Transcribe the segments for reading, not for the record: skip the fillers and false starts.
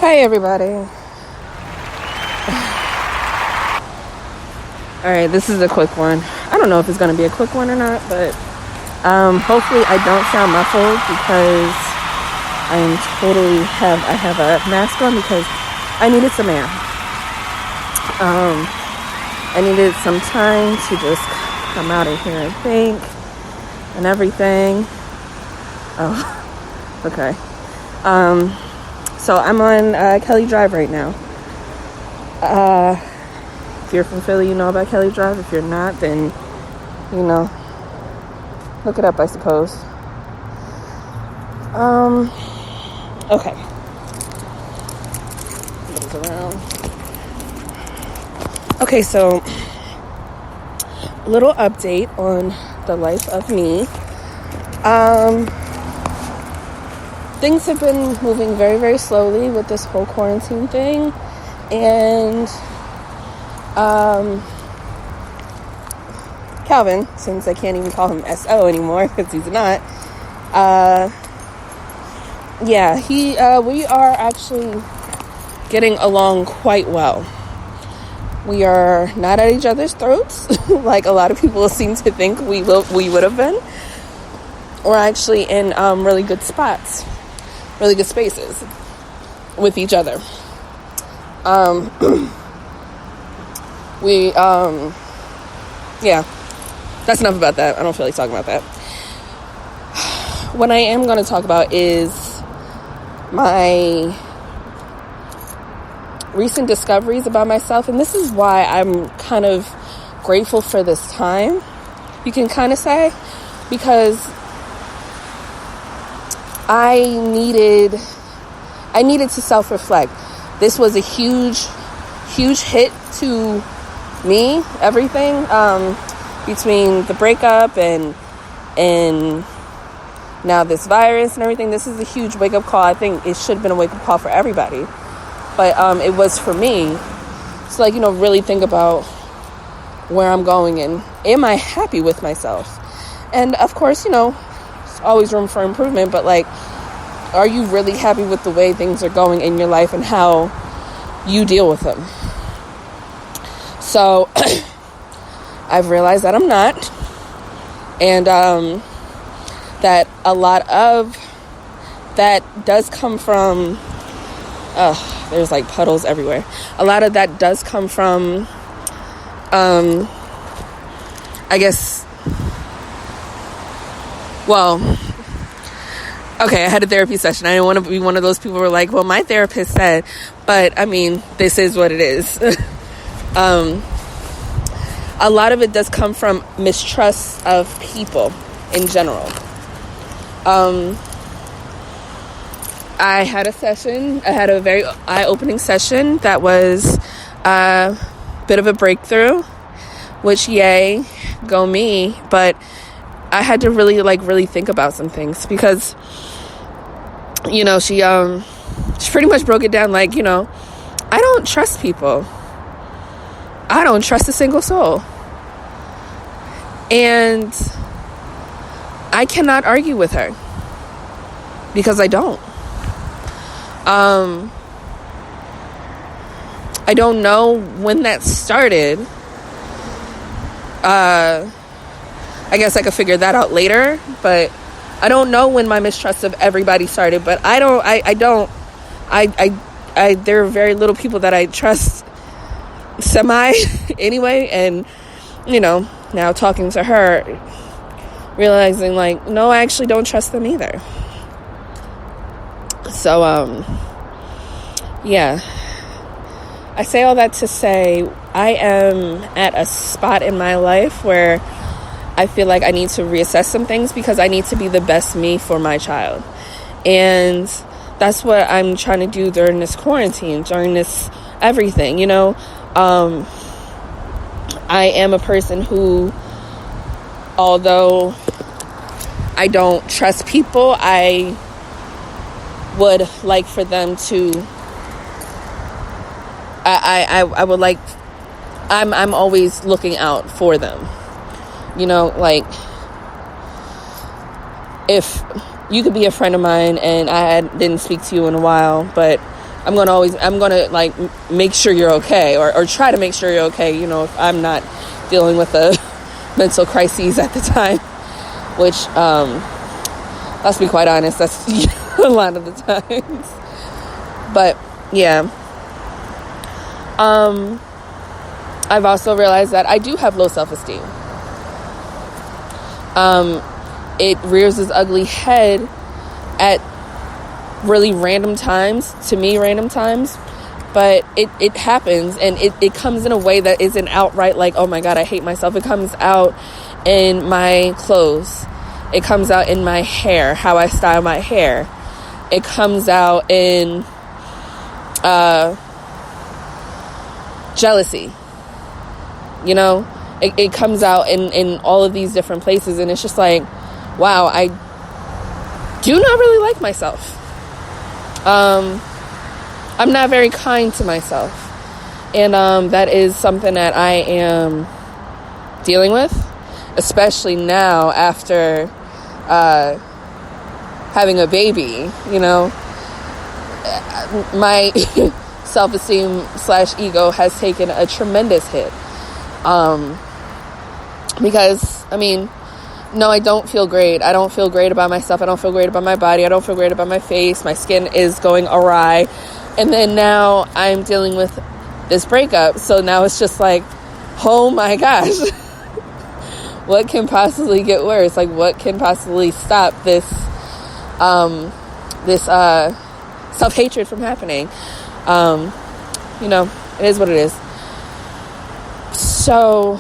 Hi everybody. Alright, this is a quick one. I don't know if it's going to be a quick one or not, but hopefully I don't sound muffled because I have a mask on because I needed some air. I needed some time to just come out of here and think and everything. Oh, okay. So I'm on Kelly Drive right now. If you're from Philly, you know about Kelly Drive. If you're not, then, look it up, I suppose. Okay. Move around. Okay, so a little update on the life of me. Things have been moving very, very slowly with this whole quarantine thing. And Calvin, since I can't even call him S.O. anymore because he's not, we are actually getting along quite well. We are not at each other's throats like a lot of people seem to think we would have been. We're actually in really good spots, really good spaces with each other. That's enough about that. I don't feel like talking about that. What I am going to talk about is my recent discoveries about myself, and this is why I'm kind of grateful for this time, you can kind of say, because I needed to self-reflect. This was a huge hit to me, everything, between the breakup and now this virus and everything. This is a huge wake-up call. I think it should have been a wake-up call for everybody, but it was for me. So really think about where I'm going and am I happy with myself? And of course, there's always room for improvement, but are you really happy with the way things are going in your life and how you deal with them? So I've realized that I'm not, and that a lot of that does come from there's puddles everywhere. A lot of that does come from I had a therapy session. I didn't want to be one of those people who were like, well, my therapist said, but this is what it is. A lot of it does come from mistrust of people in general. I had a very eye-opening session that was a bit of a breakthrough, which yay, go me, but I had to really think about some things because, she pretty much broke it down I don't trust people. I don't trust a single soul. And I cannot argue with her because I don't. I don't know when that started. I guess I could figure that out later, but I don't know when my mistrust of everybody started, but there are very little people that I trust semi anyway, and now talking to her, realizing no, I actually don't trust them either. So I say all that to say I am at a spot in my life where I feel like I need to reassess some things because I need to be the best me for my child. And that's what I'm trying to do during this quarantine, during this everything, I am a person who, although I don't trust people, I would like for them to, I would like, I'm always looking out for them. If you could be a friend of mine and I didn't speak to you in a while, but I'm going to like make sure you're okay, or try to make sure you're okay, you know, if I'm not dealing with a mental crises at the time, which, let's be quite honest, that's a lot of the times. But yeah, I've also realized that I do have low self-esteem. It rears its ugly head at really random times, but it happens, and it comes in a way that isn't outright like, oh my God, I hate myself. It comes out in my clothes. It comes out in my hair, how I style my hair. It comes out in jealousy. You know, it comes out in all of these different places, and it's just like, wow, I do not really like myself. I'm not very kind to myself, and that is something that I am dealing with, especially now after having a baby. You know, my self-esteem / ego has taken a tremendous hit, because I mean, no, I don't feel great. I don't feel great about myself. I don't feel great about my body. I don't feel great about my face. My skin is going awry. And then now I'm dealing with this breakup. So now it's just like, oh my gosh, what can possibly get worse? Like, what can possibly stop this self-hatred from happening? You know, it is what it is. So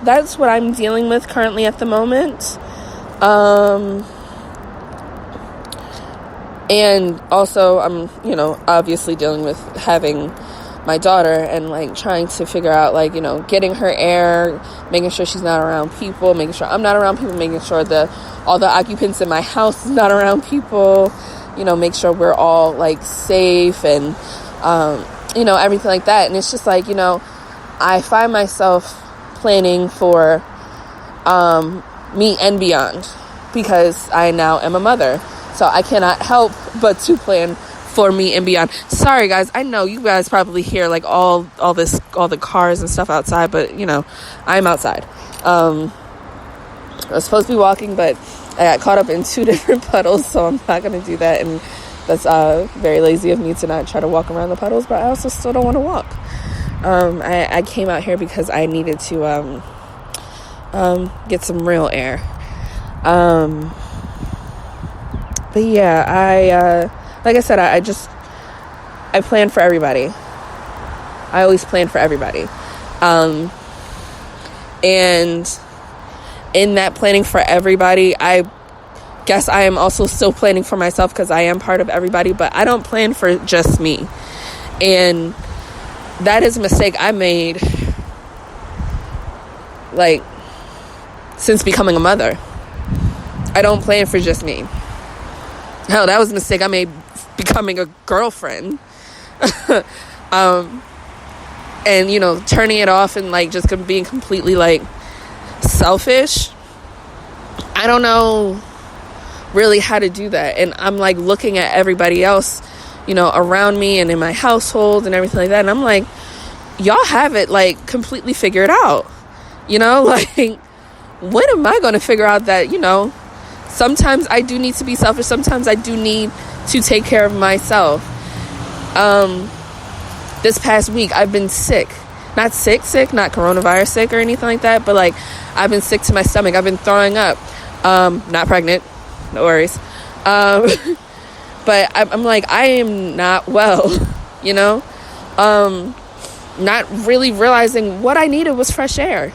that's what I'm dealing with currently at the moment. And also I'm, you know, obviously dealing with having my daughter and like trying to figure out, like, you know, getting her air, making sure she's not around people, making sure I'm not around people, making sure all the occupants in my house is not around people, you know, make sure we're all like safe and, you know, everything like that. And it's just like, you know, I find myself planning for me and beyond, because I now am a mother, so I cannot help but to plan for me and beyond. Sorry guys, I know you guys probably hear like all the cars and stuff outside, but you know, I'm outside. I was supposed to be walking, but I got caught up in 2 different puddles, so I'm not going to do that, and that's very lazy of me to not try to walk around the puddles, but I also still don't want to walk. I came out here because I needed to get some real air. But yeah, I like I said, I plan for everybody. I always plan for everybody. And in that planning for everybody, I guess I am also still planning for myself, because I am part of everybody, but I don't plan for just me. And that is a mistake I made, like, since becoming a mother. I don't plan for just me. Hell, that was a mistake I made becoming a girlfriend. And, you know, turning it off and, like, just being completely, like, selfish. I don't know really how to do that. And I'm, like, looking at everybody else, you know, around me and in my household and everything like that. And I'm like, y'all have it, like, completely figured out. You know, like, when am I going to figure out that, you know, sometimes I do need to be selfish. Sometimes I do need to take care of myself. This past week, I've been sick. Not sick, not coronavirus sick or anything like that, but, like, I've been sick to my stomach. I've been throwing up. Not pregnant. No worries. But I'm like, I am not well, you know? Not really realizing what I needed was fresh air.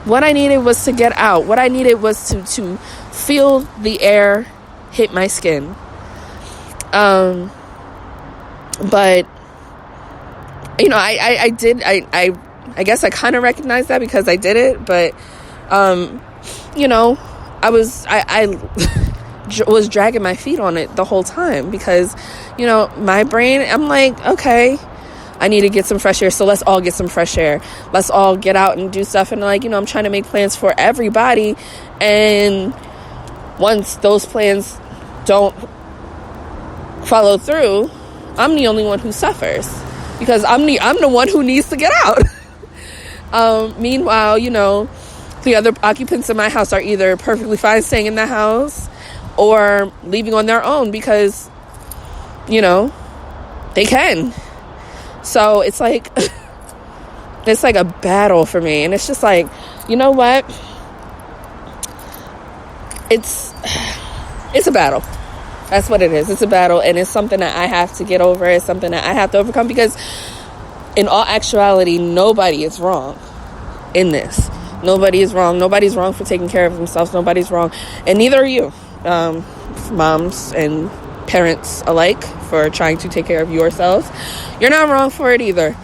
What I needed was to get out. What I needed was to feel the air hit my skin. But, you know, I guess I kind of recognized that because I did it. But, you know, I was dragging my feet on it the whole time because, you know, my brain, I'm like, okay, I need to get some fresh air. So let's all get some fresh air. Let's all get out and do stuff. And, like, you know, I'm trying to make plans for everybody. And once those plans don't follow through, I'm the only one who suffers because I'm the one who needs to get out. Meanwhile, the other occupants of my house are either perfectly fine staying in the house or leaving on their own because, they can. So it's like, it's like a battle for me. And it's just like, you know what? It's a battle. That's what it is. It's a battle. And it's something that I have to get over. It's something that I have to overcome because in all actuality, nobody is wrong in this. Nobody is wrong. Nobody's wrong for taking care of themselves. Nobody's wrong. And neither are you. Moms and parents alike for trying to take care of yourselves. You're not wrong for it either.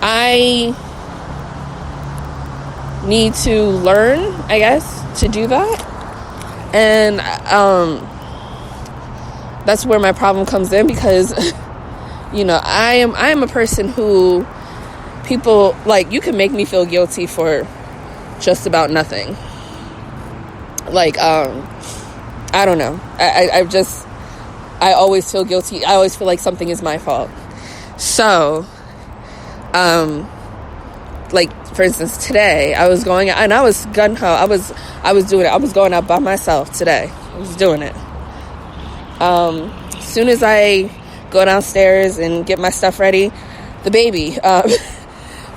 I need to learn, I guess, to do that. And that's where my problem comes in because, I am a person who people, like, you can make me feel guilty for just about nothing. Like, I don't know. I always feel guilty. I always feel like something is my fault. So, like, for instance, today I was going out and I was gung-ho. I was doing it. I was going out by myself today. I was doing it. As soon as I go downstairs and get my stuff ready, the baby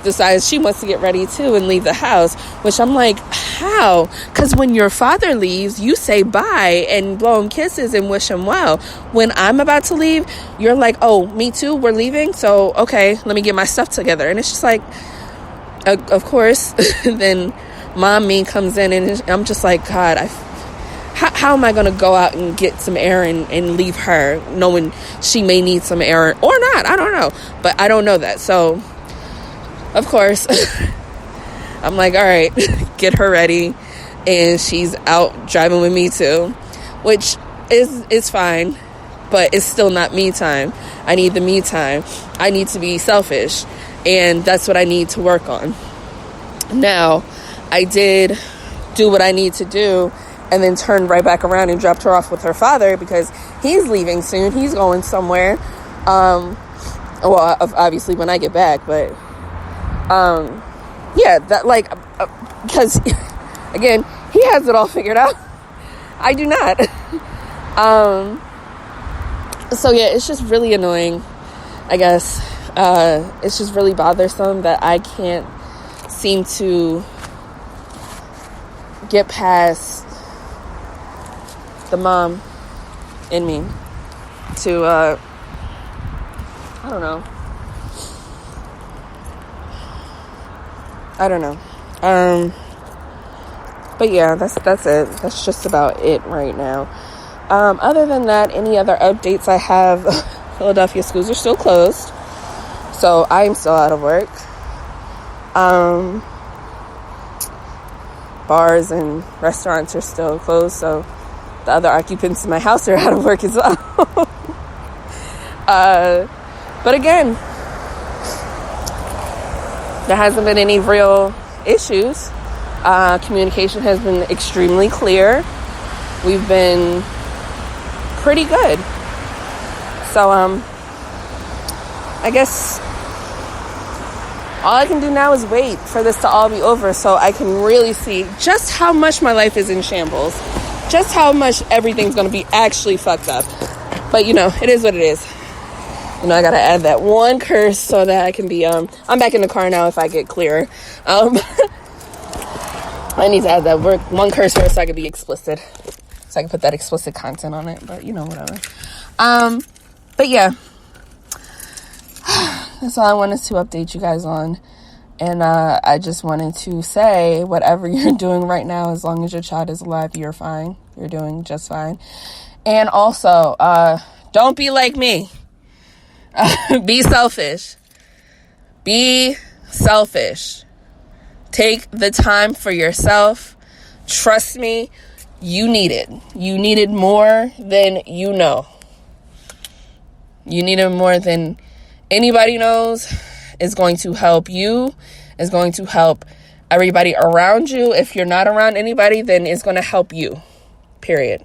decides she wants to get ready too and leave the house, which I'm like, how? Because when your father leaves, you say bye and blow him kisses and wish him well. When I'm about to leave, you're like, oh, me too, we're leaving, so okay, let me get my stuff together. And it's just like, of course, then mommy comes in and I'm just like, God, how am I going to go out and get some air and leave her knowing she may need some air or not? I don't know. But I don't know that. So, of course, I'm like, all right, get her ready. And she's out driving with me too, which is fine. But it's still not me time. I need the me time. I need to be selfish. And that's what I need to work on. Now, I did do what I need to do and then turned right back around and dropped her off with her father because he's leaving soon. He's going somewhere. Well, obviously when I get back, but yeah, that because again, he has it all figured out. I do not. So yeah, it's just really annoying, I guess. It's just really bothersome that I can't seem to get past the mom in me to, I don't know. But yeah, that's it. That's just about it right now. Other than that, any other updates I have, Philadelphia schools are still closed. So I'm still out of work. Bars and restaurants are still closed, so the other occupants in my house are out of work as well. But again, there hasn't been any real issues. Communication has been extremely clear. We've been pretty good. So, I guess all I can do now is wait for this to all be over so I can really see just how much my life is in shambles. Just how much everything's going to be actually fucked up. But, it is what it is. I got to add that one curse so that I can be, I'm back in the car now if I get clearer. I need to add that one curse word so I can be explicit. So I can put that explicit content on it. But, whatever. But, yeah. That's all I wanted to update you guys on. And I just wanted to say, whatever you're doing right now, as long as your child is alive, you're fine. You're doing just fine. And also, don't be like me. Be selfish. Be selfish. Take the time for yourself. Trust me, you need it. You need it more than you know. You need it more than anybody knows. Is going to help you. Is going to help everybody around you. If you're not around anybody, then it's going to help you. Period.